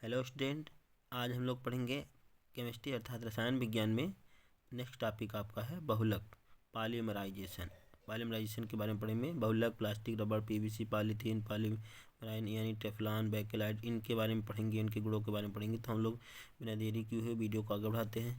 Hello student, आज हम लोग पढ़ेंगे केमिस्ट्री अर्थात रसायन विज्ञान में। नेक्स्ट टॉपिक आपका है बहुलक, पॉलीमराइजेशन। पॉलीमराइजेशन के बारे में पढ़ेंगे। बहुलक प्लास्टिक, रबड़, पीवीसी, पॉलीथीन, पॉलीमराइन यानी टेफ्लॉन, बेकेलाइट, इनके बारे में पढ़ेंगे, इनके गुणों के बारे में पढ़ेंगे। तो हम लोग बिना देरी किए हुए वीडियो को आगे बढ़ाते हैं।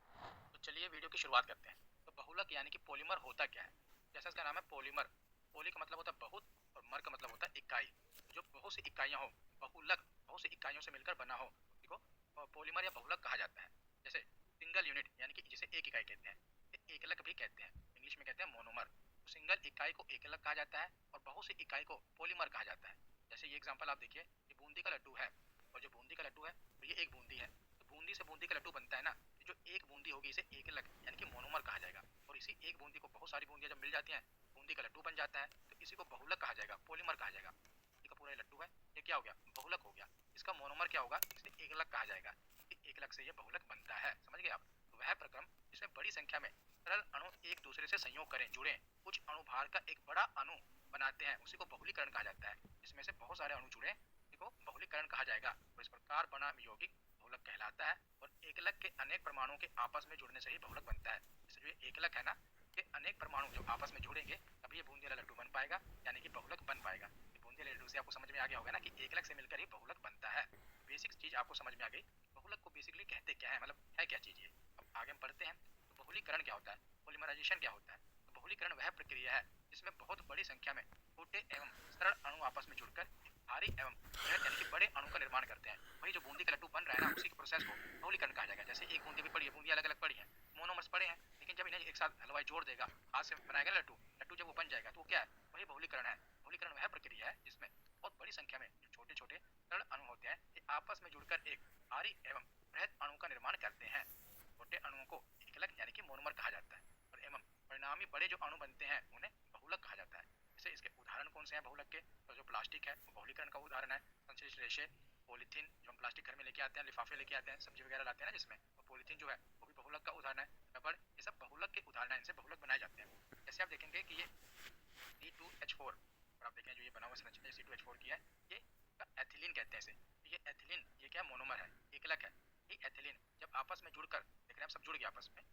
तो चलिए वीडियो की शुरुआत करते हैं। तो बहुलक यानी कि पॉलीमर होता क्या है? जैसा इसका नाम है पॉलीमर। पॉली का मतलब होता है बहुत और मर का मतलब होता है इकाई। जो बहुत सी इकाइयां हो, बहुलक बहुत सी इकाइयों से मिलकर बना हो, उसी को पॉलीमर या बहुलक कहा जाता है। जैसे सिंगल यूनिट यानी कि जिसे एक इकाई कहते हैं, एकलक भी कहते हैं, इंग्लिश में कहते हैं मोनोमर। तो सिंगल इकाई को एकलक कहा जाता है और बहुत सी इकाई को पॉलीमर कहा जाता है। जैसे ये एग्जांपल आप देखिए, ये बूंदी का लड्डू है और जो बूंदी का लड्डू है तो ये एक बूंदी है। तो बूंदी से बूंदी का लड्डू बनता है ना, जो एक बूंदी होगी इसे एकलक यानी कि मोनोमर कहा जाएगा। और इसी एक बूंदी को बहुत सारी बूंदियां जब मिल जाती हैं, बूंदी का लड्डू बन जाता है, तो इसी को बहुलक कहा जाएगा, पॉलीमर कहा जाएगा। ये का पूरा लड्डू है, ये क्या हो गया? बहुलक हो गया। इसका मोनोमर क्या होगा? इसे एकलक कहा जाएगा। एकलक से ये बहुलक बनता है, समझ गए आप? तो वह प्रक्रम जिसमें बड़ी संख्या में सरल अणु एक दूसरे से संयोग करें, जुड़े, कुछ अणु भार का एक बड़ा अणु बनाते हैं, उसी को बहुलीकरण कहा जाता है। इसमें से बहुत सारे अणु जुड़े, इसी को बहुलीकरण कहा जाएगा और इस प्रकार बना यौगिक बहुलक कहलाता है। और एकलक के अनेक परमाणुओं के आपस में जुड़ने से ही बहुलक बनता है। इसलिए एकलक है ना, के अनेक परमाणु जब आपस में जुड़ेंगे तभी ये बूंदी वाला लड्डू बन पाएगा, यानी कि बहुलक बन पाएगा। ये बूंदी वाले लड्डू से आपको समझ में आ गया होगा ना कि एकलक से मिलकर ही बहुलक बनता है। बेसिक चीज आपको समझ में आ गई। बहुलक को बेसिकली कहते क्या है, मतलब है क्या चीज ये। अब आगे हम पढ़ते हैं। तो बहुलीकरण क्या होता है, पॉलीमराइजेशन क्या होता है? तो बहुलीकरण वह प्रक्रिया है जिसमें बहुत बड़ी संख्या में छोटे एवं सरल अणु आपस में जुड़कर भारी एवं बृहद यानी कि बड़े अणु का निर्माण करते हैं। वही जो बूंदी का लड्डू बन रहा है ना, उसी के प्रोसेस को बहुलीकरण कहा जाएगा। जैसे एक बूंदी भी पड़ी है, बूंदी अलग अलग पड़ी है, मोनोमर्स पड़े हैं, लेकिन जब इन्हें एक साथ हलवाई जोड़ देगा, हाथ से बनाएगा लड्डू, लड्डू जब वो बन जाएगा तो वो क्या है? वही बहुलीकरण है। बहुलीकरण वह प्रक्रिया है जिसमें बहुत बड़ी संख्या में जो छोटे छोटे सरल अणु होते हैं, ये आपस में जुड़कर एक भारी एवं बृहद अणु का निर्माण करते हैं। छोटे अणुओं को एकलक यानी कि मोनोमर कहा जाता है और एवं परिणामी बड़े जो अणु बनते हैं उन्हें बहुलक कहा जाता है। जैसे इसके उदाहरण कौन से हैं बहुलक के? तो जो प्लास्टिक है वो बहुलीकरण का उदाहरण है। संश्लिष्ट रेशे, पॉलीथीन, जो हम प्लास्टिक घर में लेके आते हैं, लिफाफे लेके आते हैं, सब्जी वगैरह लाते हैं ना जिसमें, तो पॉलीथीन जो है वो भी बहुलक का उदाहरण है। रबड़, ये सब बहुलक के उदाहरण है, इनसे बहुलक बनाए जाते हैं। जैसे आप देखेंगे कि ये C2H4, और आप देखें जो ये बना हुआ संरचना C2H4 की है, ये एथिलीन कहते हैं इसे। ये एथिलीन, ये क्या मोनोमर है, एकलक है। ये एथिलीन जब आपस में जुड़कर, देख रहे हैं आप, सब जुड़ गया आपस में,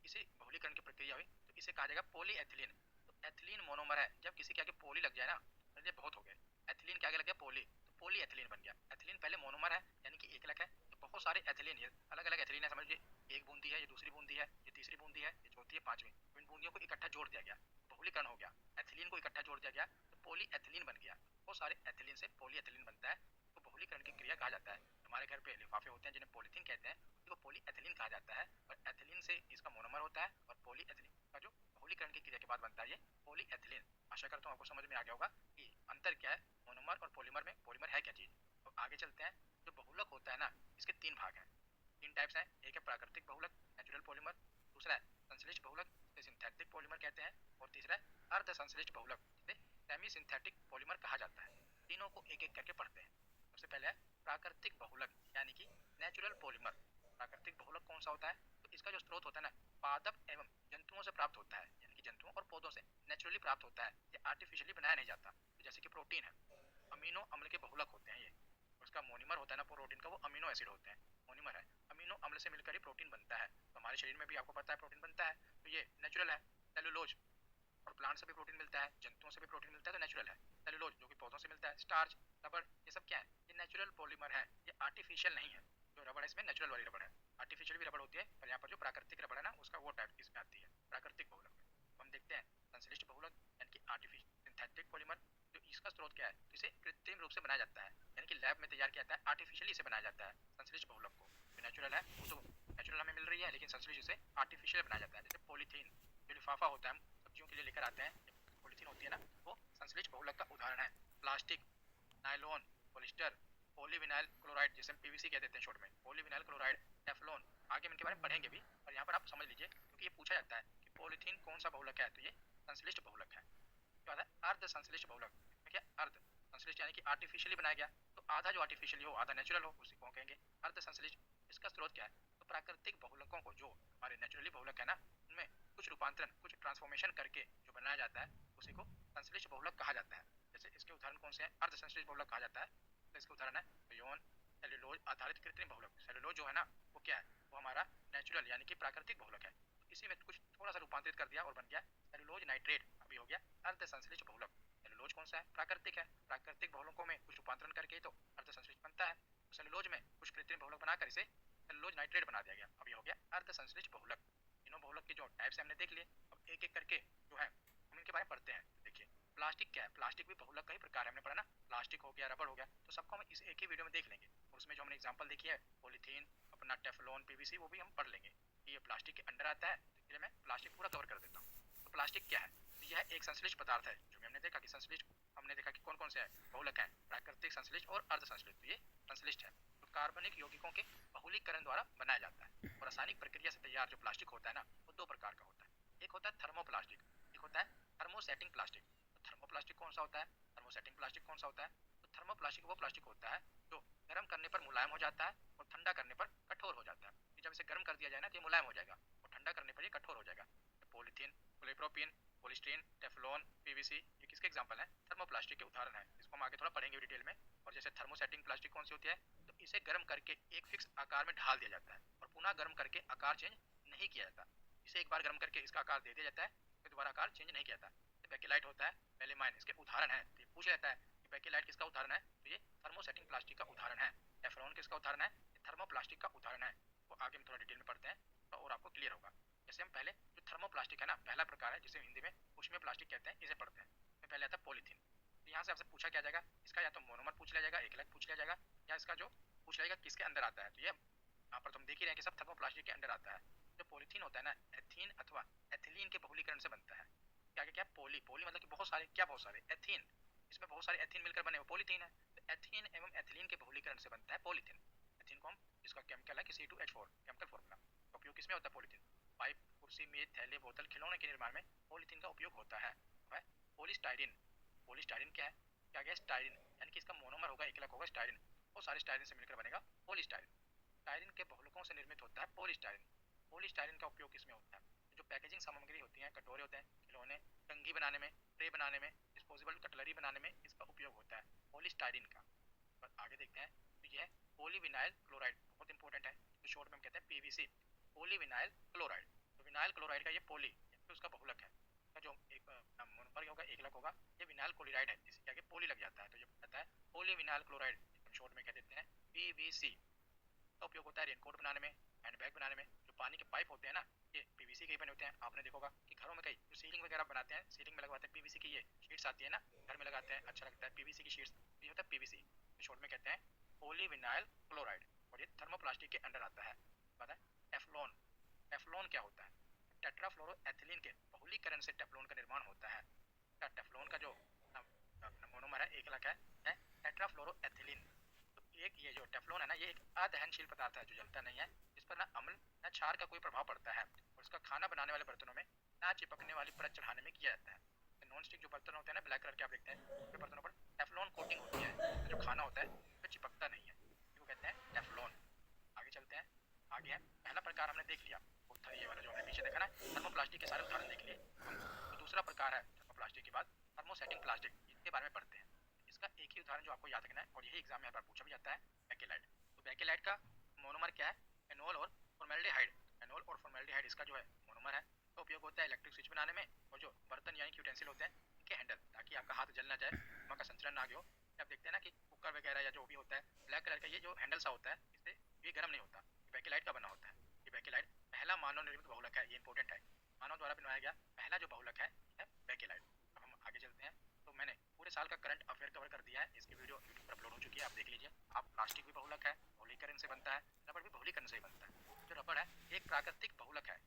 इसे बहुलीकरण की प्रक्रिया हुई, तो इसे कहा जाएगा पॉलीएथिलीन। तो एथिलीन मोनोमर है, जब किसी के आगे पॉली लग जाए ना, तो ये बहुत हो गए। एथिलीन के आगे लग गया पॉली, तो पॉलीएथिलीन बन गया। एथिलीन पहले मोनोमर है यानी कि एकलक है, तो बहुत सारे एथिलीन, ये अलग अलग एथिलीन है, समझिए। एक बूंदी है, ये दूसरी बूंदी है, ये तीसरी बूंदी है, ये चौथी है, पांचवी, तो इन बूंदियों को इकट्ठा जोड़ दिया गया, बहुलीकरण हो गया। एथिलीन को इकट्ठा जोड़ दिया गया तो पॉलीएथिलीन बन गया। बहुत सारे एथिलीन से पॉलीएथिलीन बनता है, तो बहुलीकरण की क्रिया कहा जाता है। हमारे घर पे लिफाफे होते हैं जिन्हें पॉलीथीन कहते हैं, उसी को पॉलीएथिलीन कहा जाता है। और एथिलीन से इसका मोनोमर होता है और पॉलीएथिलीन का जो बहुलीकरण की क्रिया के बाद बनता है ये पॉलीएथिलीन। आशा करता हूँ आपको समझ में आ गया होगा कि अंतर क्या है मोनोमर और पॉलीमर में, पॉलीमर है क्या चीज। तो आगे चलते हैं। जो बहुलक होता है ना, इसके तीन भाग हैं, तीन टाइप्स हैं। एक है प्राकृतिक बहुलक, नेचुरल पॉलीमर। दूसरा है संश्लिष्ट बहुलक, जिसे सिंथेटिक पॉलीमर कहते हैं। और तीसरा है अर्ध संश्लिष्ट बहुलक, जिसे सेमी सिंथेटिक पॉलीमर कहा जाता है। तीनों को एक एक करके पढ़ते हैं। सबसे पहले है प्राकृतिक बहुलक यानी कि नेचुरल पॉलीमर। प्राकृतिक बहुलक कौन सा होता है? तो इसका जो स्रोत होता है ना, पादप एवं जंतुओं से प्राप्त होता है, यानी कि जंतुओं और पौधों से नेचुरली प्राप्त होता है, ये आर्टिफिशियली बनाया नहीं जाता। तो जैसे कि प्रोटीन है, अमीनो अम्ल के बहुलक होते हैं ये। उसका मोनिमर होता है ना प्रोटीन का, वो अमीनो एसिड होते हैं, मोनिमर है। अमीनो अम्ल से मिलकर ही प्रोटीन बनता है। तो हमारे शरीर में भी आपको पता है प्रोटीन बनता है, तो ये नेचुरल है। सेलुलोज, और प्लांट से भी प्रोटीन मिलता है, जंतुओं से भी प्रोटीन मिलता है, तो नेचुरल है। सेलुलोज जो कि पौधों से मिलता है। स्टार्च, रबड़, ये सब क्या है? ये नेचुरल पॉलीमर है, ये आर्टिफिशियल नहीं है। जो रबड़ है इसमें नेचुरल वाली रबड़ है, आर्टिफिशियल भी रबड़ होती है, पर यहाँ पर जो प्राकृतिक रबड़ है ना, उसका वो टाइप इसमें आती है प्राकृतिक बहुलक में। तो हम देखते हैं संश्लिष्ट बहुलक यानी कि आर्टिफिशियल सिंथेटिक पॉलीमर। जो इसका स्रोत क्या है? तो इसे कृत्रिम रूप से बनाया जाता है, यानी कि लैब में तैयार किया जाता है, आर्टिफिशियली इसे बनाया जाता है संश्लिष्ट बहुलक को। जो नेचुरल है वो तो नेचुरल हमें मिल रही है, लेकिन संश्लिष्ट इसे आर्टिफिशियल बनाया जाता है। जैसे पॉलीथीन, जो लिफाफा होता है हम सब्जियों के लिए लेकर आते हैं, पॉलीथीन होती है ना, वो संश्लिष्ट बहुलक का उदाहरण है। Plastic, nylon, polyester, polyvinyl chloride, जिसे हम पीवीसी कह देते हैं शॉर्ट में, पॉलीविनाइल क्लोराइड, टेफ्लॉन। आगे हम इनके बारे में पढ़ेंगे भी, और यहाँ पर आप समझ लीजिए, क्योंकि ये पूछा जाता है कि पॉलीथीन कौन सा बहुलक है, तो ये संश्लिष्ट बहुलक है। क्या होता है? अर्ध संश्लिष्ट बहुलक। क्या? अर्ध संश्लिष्ट यानी कि आर्टिफिशियली बनाया गया, तो आधा जो आर्टिफिशियल हो आधा नेचुरल हो, उसी को कहेंगे अर्ध संश्लिष्ट। इसका स्रोत क्या है? तो प्राकृतिक बहुलकों को, जो हमारे नेचुरली बहुलक है ना, उनमें कुछ रूपांतरण, कुछ ट्रांसफॉर्मेशन करके जो बनाया जाता है, उसी को संश्लिष्ट बहुलक कहा जाता है। जैसे इसके उदाहरण कौन से हैं? अर्ध संश्लिष्ट बहुलक कहा जाता है। तो इसका उदाहरण है यौन सेलुलोज आधारित कृत्रिम बहुलक। सेलुलोज जो है ना वो क्या है, वो हमारा नेचुरल यानी कि प्राकृतिक बहुलक है। तो इसी में कुछ थोड़ा सा रूपांतरित कर दिया और बन गया सेलुलोज नाइट्रेट, अभी हो गया अर्ध संश्लिष्ट बहुलक। सेलुलोज कौन सा है, प्राकृतिक है, प्राकृतिक बहुलकों में कुछ रूपांतरण करके तो अर्ध संश्लिष्ट बनता है। तो सेलुलोज में कुछ कृत्रिम बहुलक बनाकर इसे सेलुलोज नाइट्रेट बना दिया गया, अभी हो गया अर्ध संश्लिष्ट बहुलक। तीनों बहुलक के जो टाइप्स हमने देख लिए, अब एक एक करके जो है हम इनके बारे में पढ़ते हैं। देखिए प्लास्टिक क्या है, प्लास्टिक भी बहुलक का ही प्रकार है, हमने पढ़ा ना, प्लास्टिक हो गया, रबर हो गया, तो सबको हम इस एक ही वीडियो में देख लेंगे। और उसमें जो हमने एग्जांपल देखी है पॉलीथीन, अपना टेफलॉन, पीवीसी, वो भी हम पढ़ लेंगे कि ये प्लास्टिक के अंडर आता है। तो इसलिए मैं प्लास्टिक पूरा कवर कर देता हूँ। तो प्लास्टिक क्या है, तो यह एक संश्लिष्ट पदार्थ है, जो हमने देखा कि संश्लिष्ट, हमने देखा कि कौन कौन से है बहुलक है, प्राकृतिक, संश्लिष्ट और अर्ध संश्लिष्ट। तो ये संश्लिष्ट है, तो कार्बनिक यौगिकों के बहुलीकरण द्वारा बनाया जाता है। और रासायनिक प्रक्रिया से तैयार जो प्लास्टिक होता है ना, वो दो प्रकार का होता है। एक होता है थर्मोप्लास्टिक, एक होता है थर्मोसेटिंग प्लास्टिक। तो थर्मोप्लास्टिक कौन सा होता है, थर्मोसेटिंग प्लास्टिक कौन सा होता है, तो थर्मोप्लास्टिक वो प्लास्टिक होता है जो गर्म करने पर मुलायम हो जाता है और ठंडा करने पर कठोर हो जाता है। जब इसे गर्म कर दिया जाए ना तो ये मुलायम हो जाएगा और ठंडा करने पर ये कठोर हो जाएगा। Polythene, polypropene, polystyrene, Teflon, PVC, ये किसके एग्जांपल हैं, थर्मोप्लास्टिक के उदाहरण हैं। इसको हम आगे थोड़ा पढ़ेंगे डिटेल में। और जैसे थर्मोसेटिंग प्लास्टिक कौन सी होती है, तो इसे गर्म करके एक फिक्स आकार में ढाल दिया जाता है और पुनः गर्म करके आकार चेंज नहीं किया जाता। इसे एक बार गर्म करके इसका आकार दे दिया जाता है, फिर दोबारा आकार चेंज नहीं किया जाता। बेकेलाइट होता है, मेलेमाइन इसके उदाहरण है। तो ये पूछ लेता है कि बेकेलाइट किसका उदाहरण है, तो ये थर्मोसेटिंग प्लास्टिक का उदाहरण है। टेफ्लॉन किसका उदाहरण है, ये थर्मोप्लास्टिक का उदाहरण है। वो आगे हम थोड़ा डिटेल में पढ़ते हैं तो और आपको क्लियर होगा। जैसे हम पहले जो थर्मोप्लास्टिक है ना, पहला प्रकार है जिसे हिंदी में ऊष्मीय प्लास्टिक कहते हैं, इसे पढ़ते हैं। तो पहले आता है पॉलीथीन। तो यहाँ से आपसे पूछा क्या जाएगा, इसका या तो मोनोमर पूछ लिया जाएगा, एक अलग पूछ लिया जाएगा, या इसका जो पूछ लिया जाएगा किसके अंदर आता है। तो ये यहाँ पर तुम देख ही रहे हैं कि सब थर्मोप्लास्टिक के अंदर आता है। जो पॉलीथीन होता है ना, एथीन अथवा एथिलीन के बहुलीकरण से बनता है। क्या क्या क्या, पोली, पोली मतलब कि बहुत सारे, क्या बहुत सारे, एथीन, इसमें बहुत सारे एथीन मिलकर बने वो पॉलीथीन है। तो एथीन एवं एथिलीन के बहुलीकरण से बनता है पॉलीथीन। एथीन को हम, इसका केमिकल है कि C2H4 केमिकल फॉर्मूला। उपयोग किसमें होता है पॉलीथीन, पाइप, कुर्सी, मेज, थैले, बोतल, खिलौने के निर्माण में पॉलीथीन का उपयोग होता है। पॉलीस्टाइरिन, पॉलीस्टाइरिन क्या है, क्या गया, स्टाइरिन, यानी कि इसका मोनोमर होगा, एक अलग होगा स्टाइरिन, वो सारे स्टाइरिन से मिलकर बनेगा पॉलीस्टाइरिन। स्टाइरिन के बहुलकों से निर्मित होता है पॉलीस्टाइरिन। पॉलीस्टाइरिन का उपयोग किसमें होता है, जो पैकेजिंग सामग्री होती है, कटोरे होते हैं, खिलौने, कंघी बनाने में, ट्रे बनाने में, डिस्पोजेबल कटलरी बनाने में इसका उपयोग होता है पॉलीस्टाइरिन का। पर आगे देखते हैं, तो ये है पॉलीविनाइल क्लोराइड, बहुत इंपॉर्टेंट है, तो शॉर्ट में हम कहते हैं पीवीसी, पॉलीविनाइल क्लोराइड। तो विनाइल क्लोराइड का ये पॉली, तो उसका बहुलक है, का जो एक मोनोमर होगा, एक अलग होगा, ये विनाइल क्लोराइड है, इसके आगे पॉली लग जाता है तो ये कहता है पॉलीविनाइल क्लोराइड, शॉर्ट में कह देते हैं पीवीसी। का उपयोग होता है रेनकोट बनाने में, हैंडबैग बनाने में। जो पानी के पाइप होते हैं ना, ये पीवीसी के ही बने होते हैं। आपने देखा होगा कि घरों में कई जो सीलिंग वगैरह बनाते हैं, सीलिंग में लगवाते हैं पीवीसी की ये शीट्स आती है ना, घर में लगाते हैं, अच्छा लगता है पीवीसी की शीट्स, ये होता है पीवीसी, तो शॉर्ट में कहते हैं पॉलीविनाइल क्लोराइड। और ये थर्मोप्लास्टिक के अंडर आता है। पता है टेफ्लॉन, टेफ्लॉन क्या होता है, टेट्राफ्लोरोएथिलीन के बहुलीकरण से टेफ्लॉन का निर्माण होता है। टेफ्लॉन का जो मोनोमर है, एक अलग है टेट्राफ्लोरोएथिलीन। तो एक ये जो टेफ्लॉन है ना, ये एक अदहनशील पदार्थ है जो जलता नहीं है, इस पर ना अम्ल ना क्षार का कोई प्रभाव पड़ता है, और इसका खाना बनाने वाले बर्तनों में ना चिपकने वाली परत चढ़ाने में किया जाता है। तो नॉन स्टिक जो बर्तन होते हैं ना, ब्लैक कलर के आप देखते हैं, उनके बर्तनों पर टेफ्लॉन कोटिंग होती है, तो जो खाना होता है उस पर चिपकता नहीं है, इसको कहते हैं टेफ्लॉन। आगे चलते हैं, आगे है पहला प्रकार हमने देख लिया, ये वाला जो हमने पीछे देखा ना, थर्मोप्लास्टिक के सारे उदाहरण देख लिए हम। तो दूसरा प्रकार है थर्मोप्लास्टिक के बाद थर्मोसेटिंग प्लास्टिक, इसके बारे में पढ़ते हैं। इसका एक ही उदाहरण जो आपको याद रखना है, और यही एग्जाम में हर बार पूछा भी जाता है, बेकेलाइट। तो बेकेलाइट का मोनोमर क्या है, फेनोल और फॉर्मेल्डिहाइड। फेनोल और फॉर्मेल्डिहाइड इसका जो है मोनोमर है। तो उपयोग होता है इलेक्ट्रिक स्विच बनाने में, और जो बर्तन यानी कि यूटेंसिल होते हैं इनके हैंडल, ताकि आपका हाथ जल ना जाए, धुआं का संचरण ना हो। आप देखते हैं ना कि कुकर वगैरह या जो भी होता है, ब्लैक कलर का ये जो हैंडल सा होता है, इससे ये गर्म नहीं होता, ये बेकेलाइट का बना होता है। ये बेकेलाइट पहला मानव निर्मित बहुलक है, ये इंपॉर्टेंट है, मानव द्वारा बनाया गया पहला जो बहुलक है बेकेलाइट। अब हम आगे चलते हैं। तो मैंने पूरे साल का करंट अफेयर कवर कर दिया है, इसकी वीडियो यूट्यूब पर अपलोड हो चुकी है, आप देख लीजिए। आप प्लास्टिक भी बहुलक है, बहुलीकरण से बनता है, रबड़ भी बहुलीकरण से ही बनता है। जो रबड़ है एक प्राकृतिक बहुलक है,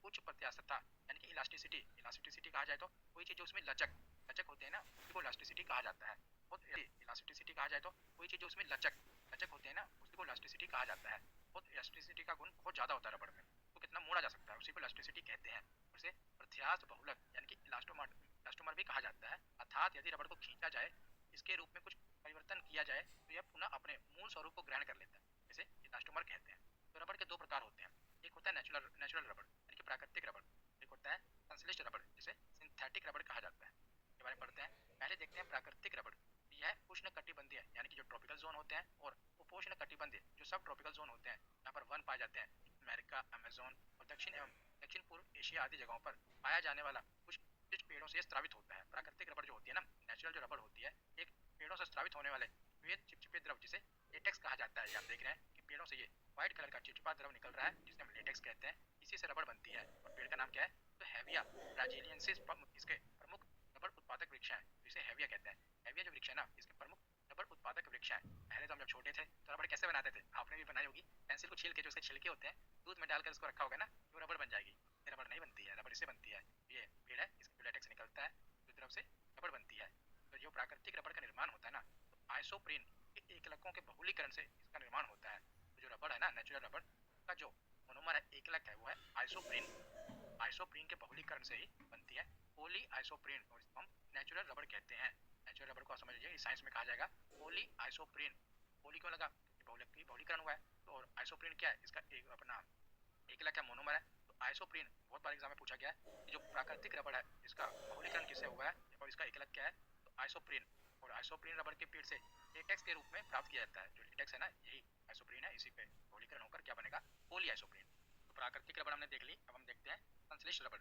उच्च प्रत्यास्थता यानी कि इलास्टिसिटी, इलास्टिसिटी कहा जाए तो कोई चीज जो उसमें लचक, लचक होते हैं ना, उसी को इलास्टिसिटी कहा जाता है। और इलास्टिसिटी कहा जाए तो कोई चीज जो उसमें लचक, लचक होते हैं ना, उसी को इलास्टिसिटी कहा जाता है। और इलास्टिसिटी का गुण बहुत ज्यादा होता है रबड़ में, तो कितना मोड़ा जा सकता है, उसी को इलास्टिसिटी कहते हैं। उसे प्रत्यास्थ बहुलक यानी कि इलास्टोमर, इलास्टोमर भी कहा जाता है। अर्थात यदि रबड़ को खींचा जाए, इसके रूप में कुछ परिवर्तन किया जाए, तो यह पुनः अपने मूल स्वरूप को ग्रहण कर लेता है, इसे इलास्टोमर कहते हैं। तो रबड़ के दो प्रकार होते हैं, एक होता है नेचुरल रबड़ यानी कि प्राकृतिक रबड़, एक होता है संश्लिष्ट रबड़ जिसे सिंथेटिक रबड़ कहा जाता है। इसके बारे में पढ़ते हैं। पहले देखते हैं प्राकृतिक रबड़। यह उष्ण कटिबंधीय यानी कि जो ट्रॉपिकल जोन बंद जो सब ट्रॉपिकल जोन होते हैं, यहाँ पर वन पाए जाते हैं, अमेरिका, अमेजोन और दक्षिण एवं दक्षिण पूर्व एशिया आदि जगहों पर पाया जाने वाला कुछ पेड़ों से स्रावित होता है। प्राकृतिक रबड़ जो होती है ना, नेचुरल जो रबड़ होती है, एक पेड़ों से स्रावित होने वाले श्वेत चिपचिपे द्रव जिसे लेटेक्स कहा जाता है। आप देख रहे हैं कि पेड़ों से ये व्हाइट कलर का चिपचिपा द्रव निकल रहा है जिसे हम लेटेक्स कहते हैं। इसी से रबड़ बनती है और पेड़ का नाम क्या है? तो हेविया ब्राजीलियंसिस इसके प्रमुख रबड़ उत्पादक वृक्ष है, इसे हेविया कहते हैं। हेविया जो वृक्ष है ना, इसके प्रमुख रबड़ उत्पादक वृक्ष है। पहले तो हम जब छोटे थे तो रबड़ कैसे बनाते थे? आपने भी बनाई होगी। पेंसिल को छील के जो उसके छिलके होते हैं, दूध में डालकर उसको रखा होगा ना, तो रबड़ बन जाएगी। ये रबड़ नहीं बनती है, रबड़ इससे बनती है। ये पेड़ है, इसके लेटेक्स निकलता है, दूसरी तरफ से रबड़ बनती है। तो जो प्राकृतिक रबड़ का निर्माण होता है ना, तो आइसोप्रीन के एकलकों के बहुलीकरण से इसका निर्माण होता है। तो जो रबड़ है ना, नेचुरल रबड़ का जो मोनोमर है, एकलक है, वो है आइसोप्रीन। आइसोप्रीन के बहुलीकरण से ही बनती है पॉली आइसोप्रीन, और इसको हम नेचुरल रबड़ कहते हैं। नेचुरल रबड़ को समझ लीजिए, साइंस में कहा जाएगा पॉली आइसोप्रीन। पॉली क्यों लगा? बहुलीकरण हुआ है। तो और आइसोप्रीन क्या है? इसका एक अपना एकलक है, मोनोमर है। तो आइसोप्रीन बहुत बार एग्जाम में पूछा गया है कि जो प्राकृतिक रबड़ है इसका बहुलीकरण किससे हुआ है और इसका एकलक क्या है? तो आइसोप्रीन। और आइसोप्रीन रबड़ के पेड़ से लेटेक्स के रूप में प्राप्त किया जाता है। जो लेटेक्स है ना, यही आइसोप्रीन है, इसी पे बहुलीकरण होकर क्या बनेगा? Poly isoprene. तो प्राकृतिक रबड़ हमने देख ली। अब हम देखते हैं संश्लिष्ट रबड़,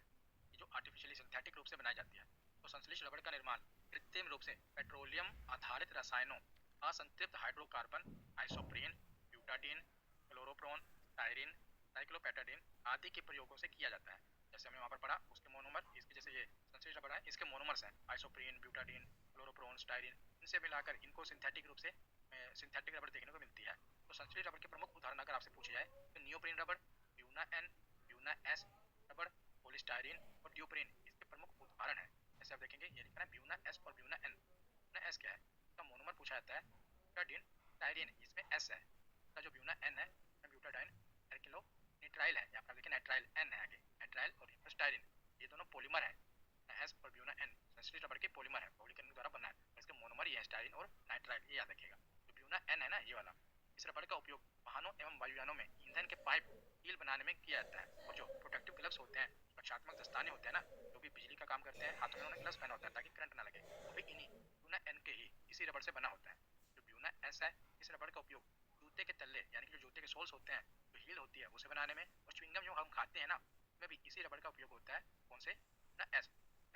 जो आर्टिफिशियली सिंथेटिक रूप से बनाई जाती है। तो संश्लिष्ट रबड़ का निर्माण कृत्रिम रूप से पेट्रोलियम आधारित रसायनों, असंतृप्त हाइड्रोकार्बन, आइसोप्रीन, ब्यूटाडीन, क्लोरोप्रोन, टायरीन, साइक्लोपेटाडीन आदि के प्रयोगों से किया जाता है। जैसे हमने वहाँ पर पढ़ा, उसके मोनोमर, इसके जैसे ये संश्लिष्ट रबड़ है, इसके मोनोमर्स हैं आइसोप्रीन, ब्यूटाडीन, क्लोरोप्रोन, स्टायरीन। इनसे मिलाकर इनको सिंथेटिक रूप से सिंथेटिक रबड़ देखने को मिलती है। तो संश्लिष्ट रबड़ के प्रमुख उदाहरण अगर आपसे पूछे जाए तो नियोप्रीन रबड़, ब्यूना एन, ब्यूना एस रबड़, पॉलीस्टायरीन और ड्यूप्रीन इसके प्रमुख उदाहरण है। जैसे आप देखेंगे ये लिखा है ब्यूना एस और ब्यूना एन। ब्यूना एस क्या है? इसका मोनोमर पूछा जाता है ब्यूटाडीन टायरीन, इसमें एस है। इसका जो ब्यूना एन है, ब्यूटाडाइन एल्किलो नाइट्राइल है। यहाँ पर देखिए नाइट्राइल एन है आगे, नाइट्राइल और स्टायरीन, ये दोनों पॉलीमर है। एस और ब्यूना एन संश्लिष्ट रबड़ के पॉलीमर है, बहुलीकरण के द्वारा बना है। इसके मोनोमर ये है स्टायरीन और नाइट्राइल, ये याद रखिएगा। तो ब्यूना एन है ना, ये वाला। इस रबड़ का उपयोग वाहनों एवं वायुयानों में ईंधन के पाइप कील बनाने में किया जाता है। और जो प्रोटेक्टिव ग्लव्स होते हैं, रक्षात्मक दस्ताने होते हैं ना, जो भी बिजली का काम करते हैं, हाथों में उन्होंने ग्लव्स पहना होता है ताकि करंट ना लगे, वो भी इन्हीं ब्यूना एन के ही इसी रबड़ से बना होता है। जो ब्यूना एस है, इस रबड़ का उपयोग जूते के तल्ले यानी कि जो जूते के सोल्स होते हैं, जो हील होती है, उसे बनाने में, और च्युइंगम जो हम खाते हैं ना, उसमें भी इसी रबड़ का उपयोग होता है। कौन से? ना एस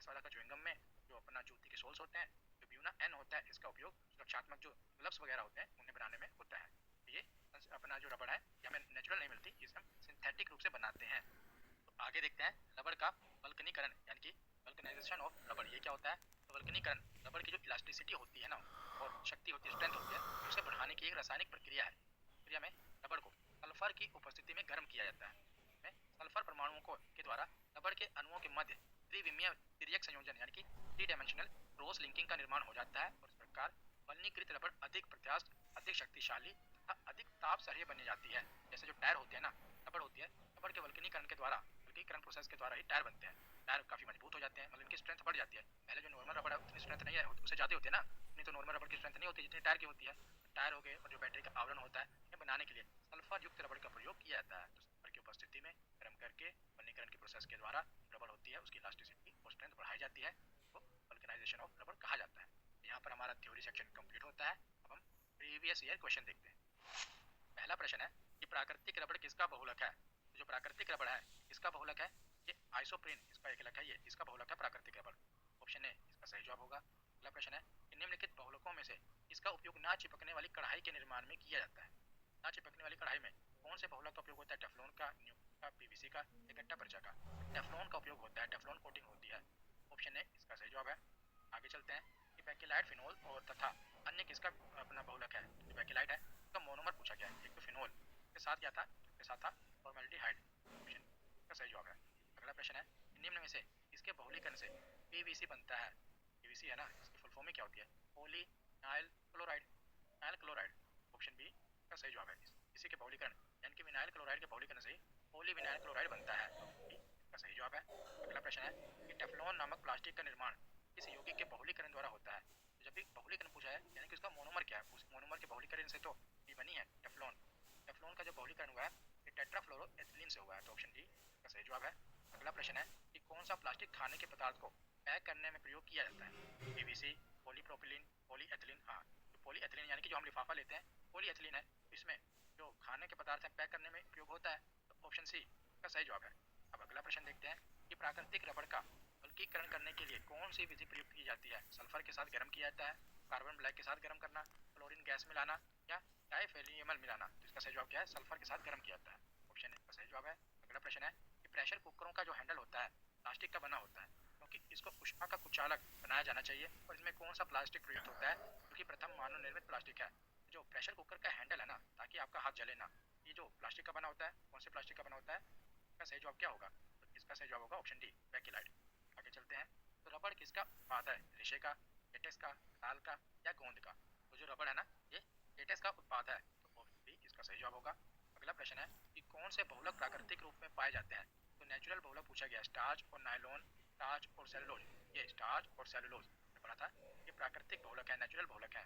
वाला का च्युइंगम में जो अपना जूते के सोल्स होते हैं। जो ब्यूना एन होता है, इसका उपयोग सुरक्षात्मक जो ग्लव्स वगैरह होते हैं उन्हें बनाने में होता है। ये अपना जो रबड़ है, ये हमें नेचुरल नहीं मिलती, इसे हम सिंथेटिक रूप से बनाते हैं। तो आगे देखते हैं रबड़ का वल्कनीकरण यानी कि वल्कनाइजेशन ऑफ रबड़। ये क्या होता है? तो वल्कनीकरण रबड़ की जो इलास्टिसिटी होती है ना और शक्ति होती है, स्ट्रेंथ होती है, उसे बढ़ाने की एक रासायनिक प्रक्रिया है। प्रक्रिया में रबड़ को सल्फर की उपस्थिति में गर्म किया जाता है। में सल्फर परमाणुओं को के द्वारा रबड़ के अणुओं के मध्य त्रिविमीय तिर्यक संयोजन यानी कि थ्री डायमेंशनल क्रॉस लिंकिंग का निर्माण हो जाता है। और इस प्रकार वल्कनीकृत रबड़ अधिक प्रत्यास्थ, अधिक शक्तिशाली तथा अधिक ताप सह्य बनी जाती है। जैसे जो टायर होते हैं ना, रबड़ होती है, रबड़ के वल्कनीकरण के द्वारा, वल्कनीकरण प्रोसेस के द्वारा ही टायर बनते हैं। टायर काफी मजबूत हो जाते हैं, मतलब इनकी स्ट्रेंथ बढ़ जाती है। पहले जो नॉर्मल रबड़ है उतनी स्ट्रेंथ नहीं है, उससे ज्यादा होती है ना, नहीं तो नॉर्मल रबड़ की स्ट्रेंथ नहीं होती जितनी टायर की होती है। टायर हो गए और जो बैटरी का आवरण होता है, इन्हें बनाने के लिए सल्फर युक्त रबड़ का प्रयोग किया जाता है। तो सल्फर की उपस्थिति में गर्म करके वल्कनीकरण के प्रोसेस के द्वारा रबड़ होती है, उसकी इलास्टिसिटी और स्ट्रेंथ बढ़ाई जाती है, तो वल्कनाइजेशन ऑफ रबड़ कहा जाता है। यहाँ पर हमारा थ्योरी सेक्शन कंप्लीट होता है। अब हम प्रीवियस ईयर क्वेश्चन देखते हैं। पहला प्रश्न है कि प्राकृतिक रबड़ किसका बहुलक है? तो जो प्राकृतिक रबड़ है, किसका बहुलक है? ये आइसोप्रीन, इसका एकलक है, ये इसका बहुलक है प्राकृतिक रबड़। ऑप्शन ए इसका सही जवाब होगा। अगला प्रश्न है कि निम्नलिखित बहुलकों में से इसका उपयोग ना चिपकने वाली कढ़ाई के निर्माण में किया जाता है। ना चिपकने वाली कढ़ाई में कौन से बहुलक का उपयोग होता है? टेफ्लॉन का, न्यूक्लियर का, पीवीसी का या गट्टा परिचा का? टेफ्लॉन का उपयोग होता है, टेफ्लॉन कोटिंग होती है। ऑप्शन ए इसका सही जवाब है। आगे चलते हैं कि बेकेलाइट, फिनोल और तथा अन्य किसका अपना बहुलक है? जो बेकेलाइट है उसका मोनोमर पूछा गया है। एक तो फिनोल के साथ क्या था? के साथ था फॉर्मेल्डिहाइड। ऑप्शन का सही जवाब है। अगला प्रश्न है निम्न में से इसके बहुलीकरण से पीवीसी बनता है। पीवीसी है ना, इसकी फुल फॉर्म में क्या होती है? Polyvinyl chloride, vinyl chloride. Option B का सही जवाब है। इसी के बहुलीकरण यानी कि विनाइल क्लोराइड के बहुलीकरण से पॉलीविनाइल क्लोराइड बनता है। ऑप्शन बी का सही जवाब है। अगला प्रश्न है कि टेफ्लॉन नामक प्लास्टिक का निर्माण किस यौगिक के बहुलीकरण द्वारा होता है? तो जब भी बहुलीकरण पूछा है यानी कि उसका मोनोमर क्या है, उस मोनोमर के बहुलीकरण से तो ये बनी है टेफ्लॉन। टेफ्लॉन का जो बहुलीकरण हुआ है ये टेट्राफ्लोरोएथिलीन से हुआ है। तो ऑप्शन डी का सही जवाब है। अगला प्रश्न है कि कौन सा प्लास्टिक खाने के पदार्थ को पैक करने में प्रयोग किया जाता है? PVC, polypropylene, polyethylene. हाँ, जो पॉलीएथिलीन यानी कि जो हम लिफाफा लेते हैं पॉलीएथिलीन है, इसमें जो खाने के पदार्थ हैं पैक करने में उपयोग होता है। तो ऑप्शन सी का सही जवाब है। अब अगला प्रश्न देखते हैं कि प्राकृतिक रबड़ का बल्कीकरण करने के लिए कौन सी विधि प्रयुक्त की जाती है। सल्फर के साथ गर्म किया जाता है, कार्बन ब्लैक के साथ गर्म करना, क्लोरीन गैस मिलाना या डाइफेनियमल मिलाना। तो इसका सही जवाब क्या है? सल्फर के साथ गर्म किया जाता है। ऑप्शन ए का सही जवाब है। अगला प्रश्न है कि प्रेशर कुकरों का जो हैंडल होता है प्लास्टिक का बना होता है, क्योंकि इसको ऊष्मा का कुचालक बनाया जाना चाहिए, और इसमें कौन सा प्लास्टिक प्रयुक्त होता है जो कि प्रथम मानव निर्मित प्लास्टिक है। जो प्रेशर कुकर का हैंडल है ना, ताकि आपका हाथ जले ना, ये जो प्लास्टिक का बना होता है, कौन से प्लास्टिक का बना होता है? इसका सही जवाब क्या होगा? तो इसका सही जवाब होगा ऑप्शन डी, बैकिलाइट। आगे चलते हैं। तो रबड़ किसका उत्पाद है? रेशे का, लेटेक्स का, ताल का या गोंद का? तो जो रबड़ है ना, ये लेटेक्स का उत्पाद है, तो ऑप्शन बी इसका सही जवाब होगा। अगला प्रश्न है कि कौन से बहुलक प्राकृतिक रूप में पाए जाते हैं। तो नेचुरल बहुलक पूछा गया, स्टार्च और नायलॉन, स्टार्च और सेलुलोज। ये स्टार्च और सेलुलोज पढ़ा था, ये प्राकृतिक बहुलक है, नेचुरल बहुलक है।